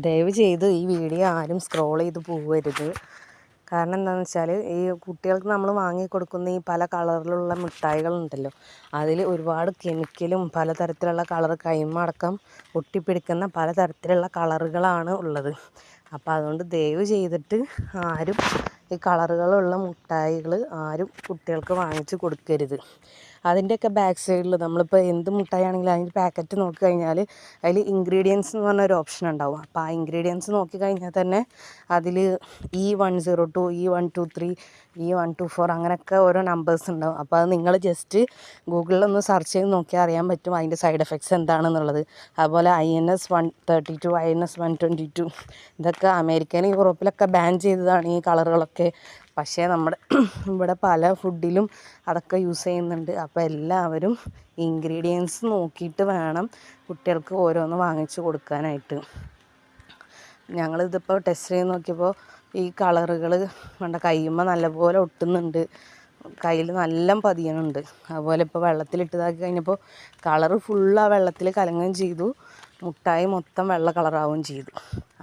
ദയവ് ചെയ്ത് ഈ വീഡിയോ ആരും സ്ക്രോൾ ചെയ്ത് പോകരുത്. കാരണം എന്താണെന്ന് വെച്ചാൽ ഈ കുട്ടികൾക്ക് നമ്മൾ വാങ്ങിക്കൊടുക്കുന്ന ഈ പല കളറിലുള്ള മിഠായികളുണ്ടല്ലോ, അതിൽ ഒരുപാട് കെമിക്കലും പലതരത്തിലുള്ള കളർ കൈമടക്കം ഒട്ടിപ്പിടിക്കുന്ന പലതരത്തിലുള്ള കളറുകളാണ് ഉള്ളത്. അപ്പോൾ അതുകൊണ്ട് ദയവ് ചെയ്തിട്ട് ആരും ഈ കളറുകളുള്ള മിഠായികൾ ആരും കുട്ടികൾക്ക് വാങ്ങിച്ച് കൊടുക്കരുത്. അതിൻ്റെയൊക്കെ ബാക്ക് സൈഡിൽ നമ്മളിപ്പോൾ എന്ത് മിഠായി ആണെങ്കിലും അതിൻ്റെ പാക്കറ്റ് നോക്കി കഴിഞ്ഞാൽ അതിൽ ഇൻഗ്രീഡിയൻസ് എന്ന് പറഞ്ഞൊരു ഓപ്ഷൻ ഉണ്ടാവും. അപ്പോൾ ആ ഇൻഗ്രീഡിയൻസ് നോക്കി കഴിഞ്ഞാൽ തന്നെ അതിൽ E102 E123 E124 അങ്ങനെയൊക്കെ ഓരോ നമ്പേഴ്സ് ഉണ്ടാവും. അപ്പോൾ അത് നിങ്ങൾ ജസ്റ്റ് ഗൂഗിളിലൊന്ന് സെർച്ച് ചെയ്ത് നോക്കിയാൽ അറിയാൻ പറ്റും അതിൻ്റെ സൈഡ് എഫക്ട്സ് എന്താണെന്നുള്ളത്. അതുപോലെ INS-132 INS-122 ഇതൊക്കെ അമേരിക്കയിലും യൂറോപ്പിലൊക്കെ ബാൻ ചെയ്തതാണ് ഈ കളറുകളൊക്കെ. പക്ഷേ നമ്മുടെ ഇവിടെ പല ഫുഡിലും അതൊക്കെ യൂസ് ചെയ്യുന്നുണ്ട്. അപ്പോൾ എല്ലാവരും ഇൻഗ്രീഡിയൻസ് നോക്കിയിട്ട് വേണം കുട്ടികൾക്ക് ഓരോന്ന് വാങ്ങിച്ച് കൊടുക്കാനായിട്ട്. ഞങ്ങളിതിപ്പോൾ ടെസ്റ്റ് ചെയ്ത് നോക്കിയപ്പോൾ ഈ കളറുകൾ വേണ്ട കയ്യുമ്പോൾ നല്ലപോലെ ഒട്ടുന്നുണ്ട്, കയ്യിൽ നല്ല പതിയണുണ്ട്. അതുപോലെ ഇപ്പോൾ വെള്ളത്തിലിട്ടതാക്കി കഴിഞ്ഞപ്പോൾ കളറ് ഫുള്ള് ആ വെള്ളത്തിൽ കലങ്ങുകയും ചെയ്തു, മുട്ടായി മൊത്തം വെള്ള കളറാവുകയും ചെയ്തു.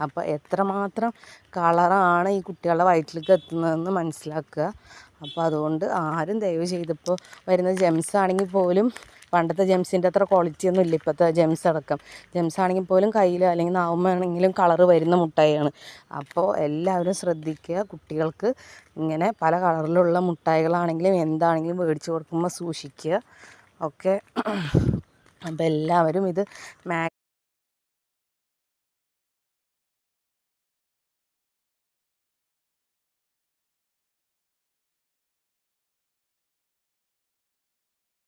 അപ്പോൾ എത്രമാത്രം കളറാണ് ഈ കുട്ടികളുടെ വയറ്റിലേക്ക് എത്തുന്നതെന്ന് മനസ്സിലാക്കുക. അപ്പോൾ അതുകൊണ്ട് ആരും ദയവ് ചെയ്തിപ്പോൾ വരുന്ന ജെംസ് ആണെങ്കിൽ പോലും പണ്ടത്തെ ജെംസിൻ്റെ അത്ര ക്വാളിറ്റി ഒന്നും ഇല്ല ഇപ്പോഴത്തെ ജെംസ് അടക്കം. ജെംസ് ആണെങ്കിൽ പോലും കയ്യിൽ അല്ലെങ്കിൽ നാവുമ്പോഴാണെങ്കിലും കളറ് വരുന്ന മുട്ടായിയാണ്. അപ്പോൾ എല്ലാവരും ശ്രദ്ധിക്കുക, കുട്ടികൾക്ക് ഇങ്ങനെ പല കളറിലുള്ള മുട്ടായികളാണെങ്കിലും എന്താണെങ്കിലും മേടിച്ച് കൊടുക്കുമ്പോൾ സൂക്ഷിക്കുക. ഓക്കെ, അപ്പോൾ എല്ലാവരും ഇത്